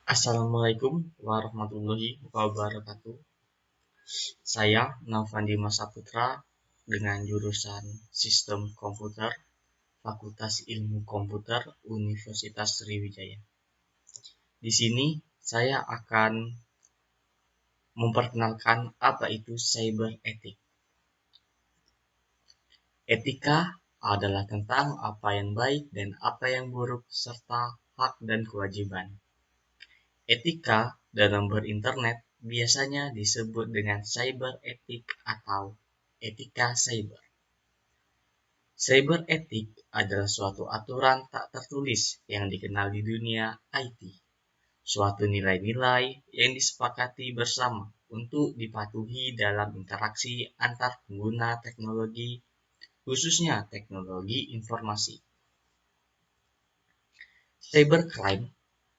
Assalamualaikum warahmatullahi wabarakatuh. Saya Navandi Masaputra dengan jurusan Sistem Komputer, Fakultas Ilmu Komputer, Universitas Sriwijaya. Di sini saya akan memperkenalkan apa itu cyber ethic. Etika adalah tentang apa yang baik dan apa yang buruk serta hak dan kewajiban. Etika dalam berinternet biasanya disebut dengan cyber ethic atau etika cyber. Cyber ethic adalah suatu aturan tak tertulis yang dikenal di dunia IT, suatu nilai-nilai yang disepakati bersama untuk dipatuhi dalam interaksi antar pengguna teknologi, khususnya teknologi informasi. Cybercrime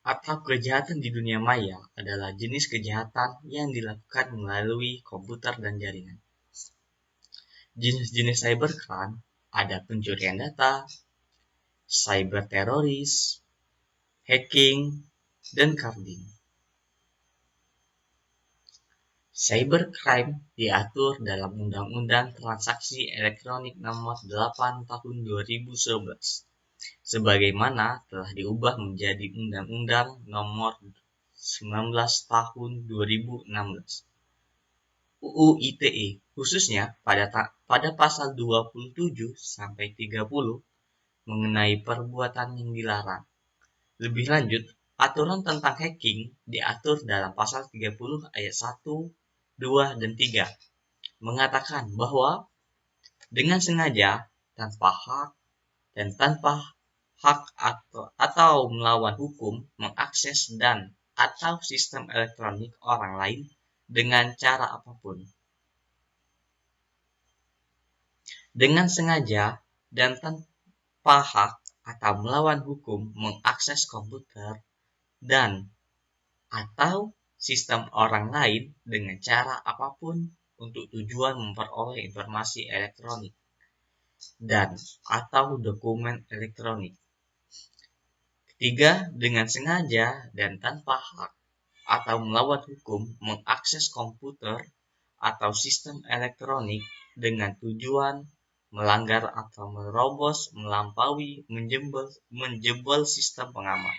atau kejahatan di dunia maya adalah jenis kejahatan yang dilakukan melalui komputer dan jaringan. Jenis-jenis cybercrime ada pencurian data, cyber teroris, hacking, dan carding. Cybercrime diatur dalam Undang-Undang Transaksi Elektronik Nomor 8 Tahun 2011, sebagaimana telah diubah menjadi Undang-Undang Nomor 19 Tahun 2016. UU ITE khususnya pada pasal 27 sampai 30 mengenai perbuatan yang dilarang. Lebih lanjut, aturan tentang hacking diatur dalam pasal 30 ayat 1, 2, dan 3 mengatakan bahwa dengan sengaja, tanpa hak, dan tanpa hak atau melawan hukum mengakses dan atau sistem elektronik orang lain dengan cara apapun. Dengan sengaja dan tanpa hak atau melawan hukum mengakses komputer dan atau sistem orang lain dengan cara apapun untuk tujuan memperoleh informasi elektronik dan atau dokumen elektronik. Ketiga, dengan sengaja dan tanpa hak atau melawan hukum mengakses komputer atau sistem elektronik dengan tujuan melanggar atau merobos, melampaui, menjebol sistem pengaman.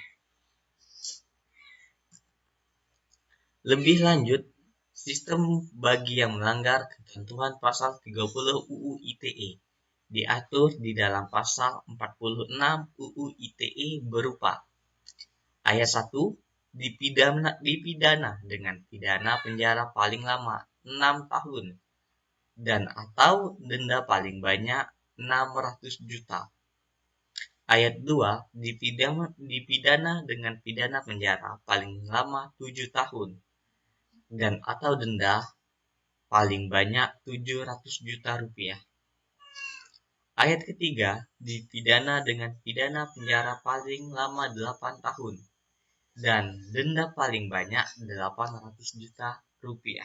Lebih lanjut, sistem bagi yang melanggar ketentuan pasal 30 UU ITE diatur di dalam pasal 46 UU ITE berupa ayat 1 dipidana dengan pidana penjara paling lama 6 tahun dan atau denda paling banyak 600 juta. Ayat 2 dipidana dengan pidana penjara paling lama 7 tahun dan atau denda paling banyak 700 juta rupiah. Ayat ketiga dipidana dengan pidana penjara paling lama 8 tahun dan denda paling banyak 800 juta rupiah.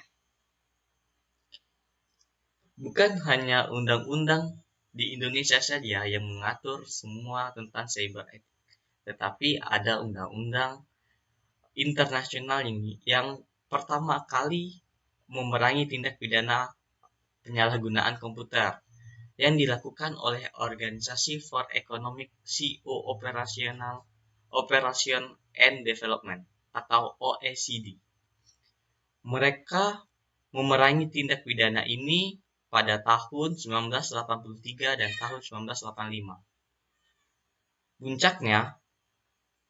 Bukan hanya undang-undang di Indonesia saja yang mengatur semua tentang cyber ethic, tetapi ada undang-undang internasional yang pertama kali memerangi tindak pidana penyalahgunaan komputer yang dilakukan oleh Organisasi for Economic Cooperation and Development atau OECD. Mereka memerangi tindak pidana ini pada tahun 1983 dan tahun 1985. Puncaknya,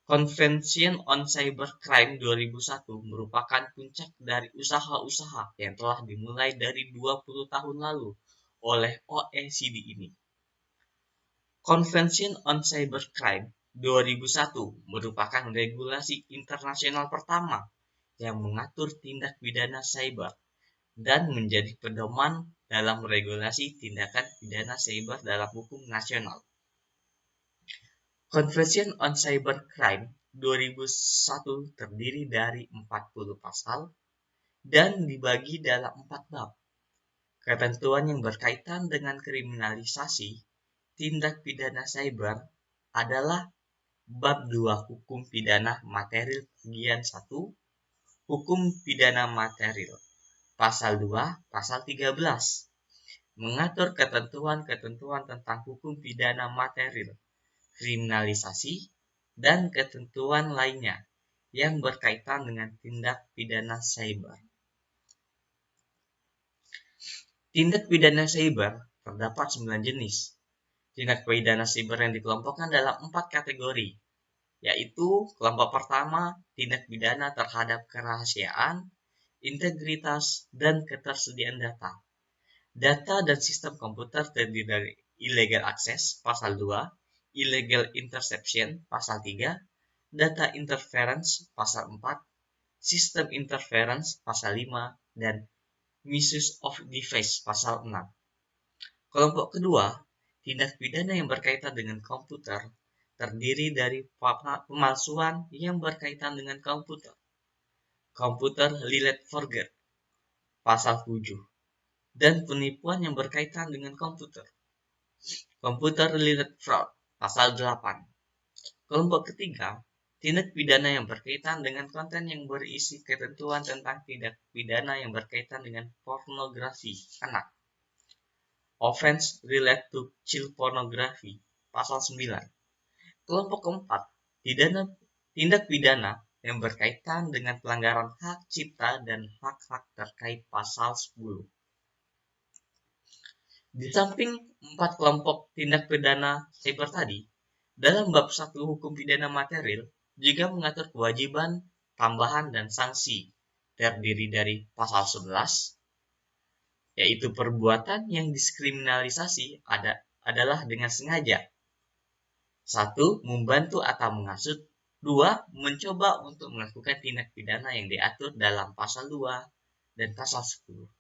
Convention on Cybercrime 2001 merupakan puncak dari usaha-usaha yang telah dimulai dari 20 tahun lalu oleh OECD ini. Convention on Cybercrime 2001 merupakan regulasi internasional pertama yang mengatur tindak pidana cyber dan menjadi pedoman dalam regulasi tindakan pidana cyber dalam hukum nasional. Convention on Cybercrime 2001 terdiri dari 40 pasal dan dibagi dalam 4 bab. Ketentuan yang berkaitan dengan kriminalisasi tindak pidana cyber adalah Bab 2 Hukum Pidana Material bagian 1 Hukum Pidana Material Pasal 2 Pasal 13 mengatur ketentuan-ketentuan tentang hukum pidana material, kriminalisasi, dan ketentuan lainnya yang berkaitan dengan tindak pidana cyber. Tindak pidana cyber terdapat 9 jenis. Tindak pidana cyber yang dikelompokkan dalam 4 kategori, yaitu kelompok pertama, tindak pidana terhadap kerahasiaan, integritas, dan ketersediaan data. Data dan sistem komputer terdiri dari illegal access, pasal 2, illegal interception, pasal 3, data interference, pasal 4, sistem interference, pasal 5, dan misuse of device, pasal 6. Kelompok kedua, tindak pidana yang berkaitan dengan komputer, terdiri dari pemalsuan yang berkaitan dengan komputer, computer-related fraud, pasal 7, dan penipuan yang berkaitan dengan komputer, computer-related fraud, pasal 8. Kelompok ketiga, tindak pidana yang berkaitan dengan konten yang berisi ketentuan tentang tindak pidana yang berkaitan dengan pornografi anak, offense related to child pornography, pasal 9. Kelompok keempat, tindak pidana yang berkaitan dengan pelanggaran hak cipta dan hak-hak terkait pasal 10. Di samping 4 kelompok tindak pidana cyber tadi, dalam bab 1 hukum pidana material juga mengatur kewajiban, tambahan, dan sanksi, terdiri dari pasal 11, yaitu perbuatan yang diskriminalisasi adalah dengan sengaja. 1. Membantu atau menghasut. 2. Mencoba untuk melakukan tindak pidana yang diatur dalam pasal 2 dan pasal 10.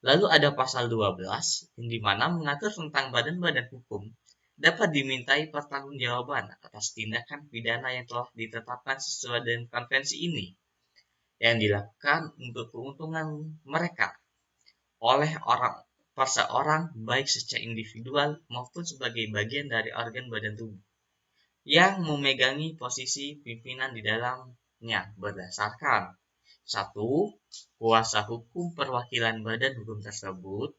Lalu ada pasal 12 yang dimana mengatur tentang badan-badan hukum dapat dimintai pertanggungjawaban atas tindakan pidana yang telah ditetapkan sesuai dengan konvensi ini yang dilakukan untuk keuntungan mereka oleh perseorang baik secara individual maupun sebagai bagian dari organ badan tubuh yang memegangi posisi pimpinan di dalamnya berdasarkan 1. Kuasa hukum perwakilan badan hukum tersebut.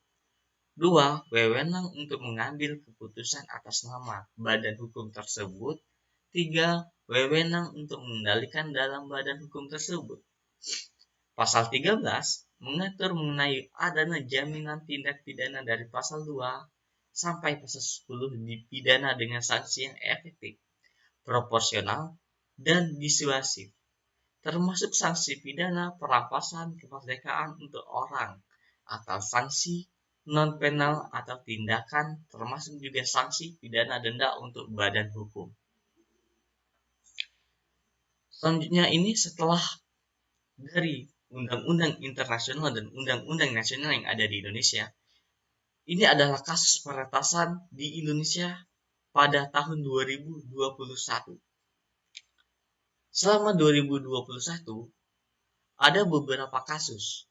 2. Wewenang untuk mengambil keputusan atas nama badan hukum tersebut. 3. Wewenang untuk mengendalikan dalam badan hukum tersebut. Pasal 13 mengatur mengenai adanya jaminan tindak pidana dari pasal 2 sampai pasal 10 dipidana dengan sanksi yang efektif, proporsional, dan disuasif, termasuk sanksi pidana perampasan kemerdekaan untuk orang atau sanksi non-penal atau tindakan, termasuk juga sanksi pidana denda untuk badan hukum. Selanjutnya ini setelah dari undang-undang internasional dan undang-undang nasional yang ada di Indonesia, ini adalah kasus peretasan di Indonesia pada tahun 2021. Selama 2021, ada beberapa kasus.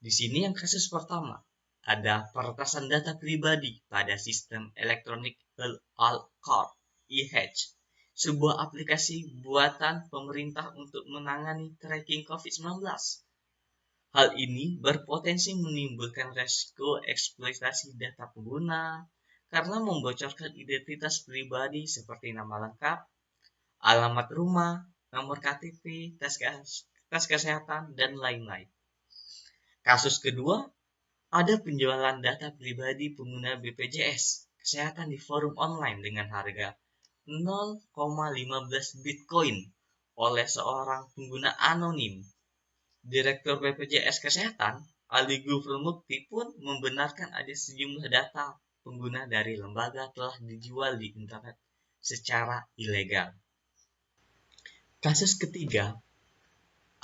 Di sini yang kasus pertama, ada peretasan data pribadi pada sistem elektronik Health Card EH, sebuah aplikasi buatan pemerintah untuk menangani tracking COVID-19. Hal ini berpotensi menimbulkan resiko eksploitasi data pengguna karena membocorkan identitas pribadi seperti nama lengkap, alamat rumah, nomor KTP, tes kesehatan, dan lain-lain. Kasus kedua, ada penjualan data pribadi pengguna BPJS Kesehatan di forum online dengan harga 0,15 Bitcoin oleh seorang pengguna anonim. Direktur BPJS Kesehatan, Ali Gufron Mukti pun membenarkan ada sejumlah data pengguna dari lembaga telah dijual di internet secara ilegal. Kasus ketiga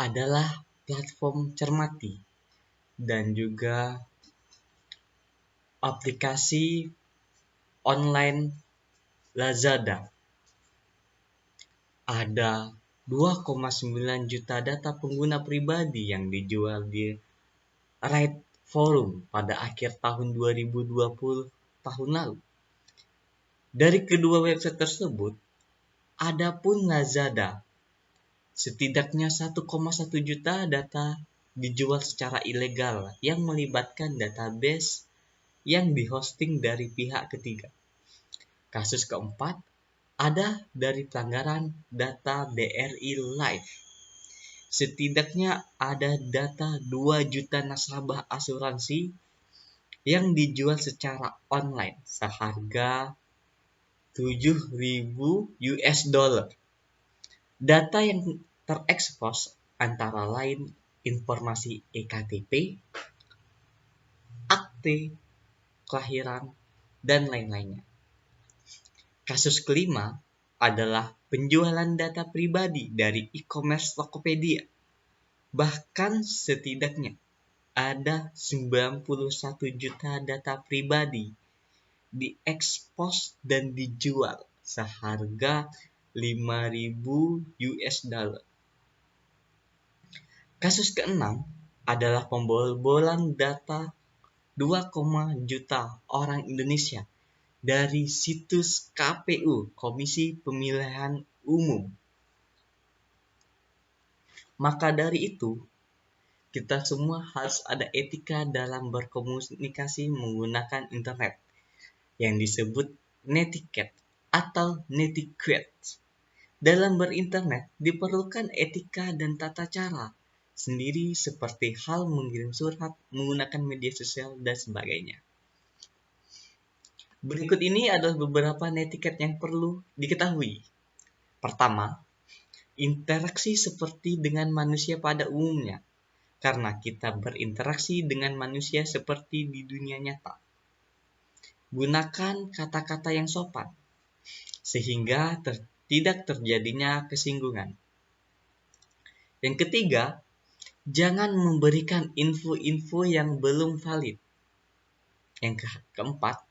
adalah platform Cermati dan juga aplikasi online Lazada. Ada 2,9 juta data pengguna pribadi yang dijual di Right Forum pada akhir tahun 2020 tahun lalu. Dari kedua website tersebut, Adapun Lazada, setidaknya 1,1 juta data dijual secara ilegal yang melibatkan database yang dihosting dari pihak ketiga. Kasus keempat, ada dari pelanggaran data BRI Live. Setidaknya ada data 2 juta nasabah asuransi yang dijual secara online seharga 7.000 US dollar. Data yang terekspos antara lain informasi EKTP, akte kelahiran, dan lain-lainnya. Kasus kelima adalah penjualan data pribadi dari e-commerce Tokopedia. Bahkan setidaknya ada 91 juta data pribadi diekspos dan dijual seharga 5.000 US dollar. Kasus keenam adalah pembobolan data 2, juta orang Indonesia dari situs KPU, Komisi Pemilihan Umum. Maka dari itu, kita semua harus ada etika dalam berkomunikasi menggunakan internet yang disebut netiquette atau netiquette. Dalam berinternet diperlukan etika dan tata cara sendiri seperti hal mengirim surat, menggunakan media sosial, dan sebagainya. Berikut ini adalah beberapa netiquette yang perlu diketahui. Pertama, interaksi seperti dengan manusia pada umumnya, karena kita berinteraksi dengan manusia seperti di dunia nyata. Gunakan kata-kata yang sopan, sehingga tidak terjadinya kesinggungan. Yang ketiga, jangan memberikan info-info yang belum valid. Yang keempat,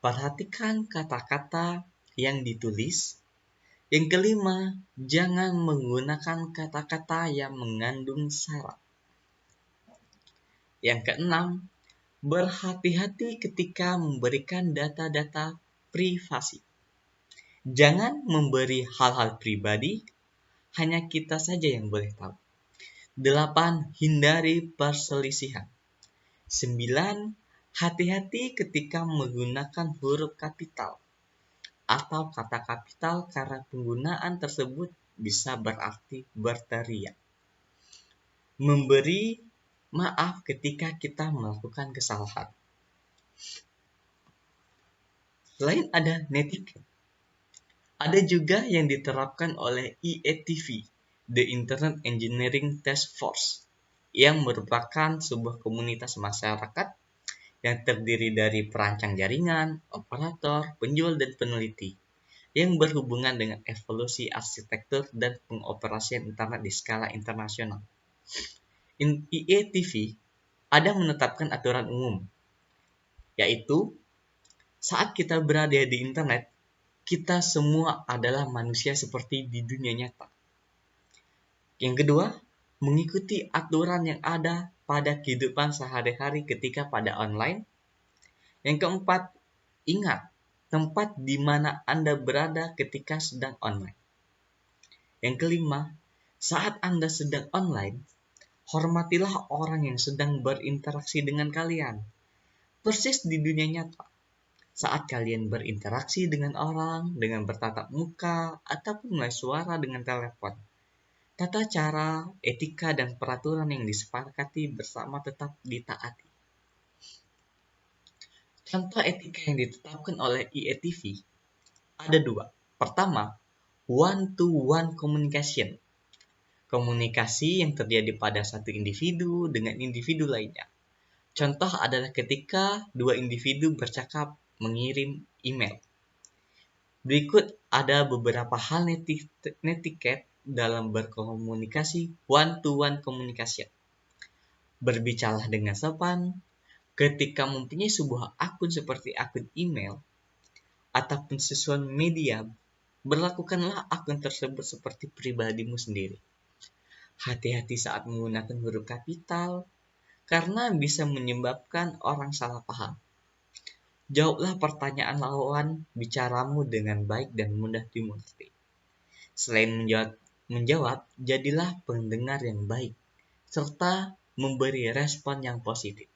perhatikan kata-kata yang ditulis. Yang kelima, jangan menggunakan kata-kata yang mengandung syarat. Yang keenam, berhati-hati ketika memberikan data-data privasi. Jangan memberi hal-hal pribadi, hanya kita saja yang boleh tahu. 8. Hindari perselisihan. 9. Hati-hati ketika menggunakan huruf kapital atau kata kapital karena penggunaan tersebut bisa berarti berteriak. Memberi maaf ketika kita melakukan kesalahan. Selain ada netiquette, ada juga yang diterapkan oleh IETV, The Internet Engineering Task Force, yang merupakan sebuah komunitas masyarakat yang terdiri dari perancang jaringan, operator, penjual, dan peneliti yang berhubungan dengan evolusi arsitektur dan pengoperasian internet di skala internasional. IETV ada menetapkan aturan umum, yaitu saat kita berada di internet, kita semua adalah manusia seperti di dunia nyata. Yang kedua, mengikuti aturan yang ada pada kehidupan sehari-hari ketika pada online. Yang keempat, ingat tempat di mana Anda berada ketika sedang online. Yang kelima, saat Anda sedang online, hormatilah orang yang sedang berinteraksi dengan kalian. Persis di dunia nyata, saat kalian berinteraksi dengan orang, dengan bertatap muka, ataupun melalui suara dengan telepon, tata cara, etika, dan peraturan yang disepakati bersama tetap ditaati. Contoh etika yang ditetapkan oleh IETV ada 2. Pertama, one-to-one communication. Komunikasi yang terjadi pada satu individu dengan individu lainnya. Contoh adalah ketika 2 individu bercakap mengirim email. Berikut ada beberapa hal netiquette dalam berkomunikasi one-to-one communication. Berbicara dengan sopan. Ketika mempunyai sebuah akun seperti akun email ataupun sosial media, berlakukanlah akun tersebut seperti pribadimu sendiri. Hati-hati saat menggunakan huruf kapital karena bisa menyebabkan orang salah paham. Jawablah pertanyaan lawan bicaramu dengan baik dan mudah dimengerti. Selain menjawab, jadilah pendengar yang baik, serta memberi respon yang positif.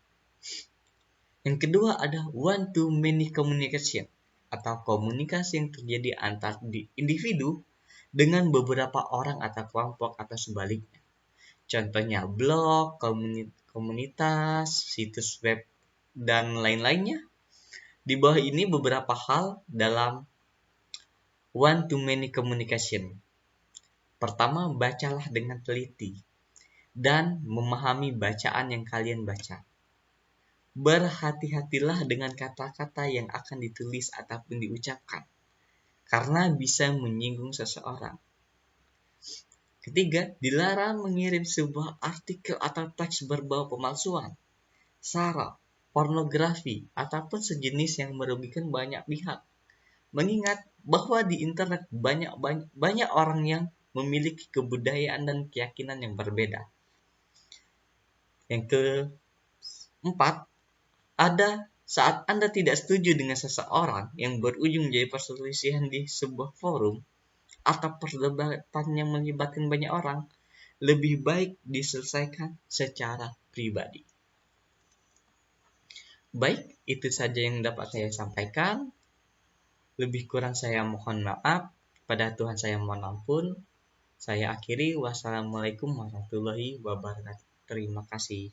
Yang kedua ada one-to-many communication, atau komunikasi yang terjadi antar individu dengan beberapa orang atau kelompok atau sebaliknya. Contohnya blog, komunitas, situs web, dan lain-lainnya. Di bawah ini beberapa hal dalam one-to-many communication. Pertama, bacalah dengan teliti dan memahami bacaan yang kalian baca. Berhati-hatilah dengan kata-kata yang akan ditulis ataupun diucapkan, karena bisa menyinggung seseorang. Ketiga, dilarang mengirim sebuah artikel atau teks berbau pemalsuan, sara, pornografi, ataupun sejenis yang merugikan banyak pihak. Mengingat bahwa di internet banyak orang yang memiliki kebudayaan dan keyakinan yang berbeda. Yang keempat, ada saat Anda tidak setuju dengan seseorang yang berujung menjadi perselisihan di sebuah forum atau perdebatan yang melibatkan banyak orang, lebih baik diselesaikan secara pribadi. Baik, itu saja yang dapat saya sampaikan. Lebih kurang saya mohon maaf. Pada Tuhan saya mohon ampun. Saya akhiri. Wassalamualaikum warahmatullahi wabarakatuh. Terima kasih.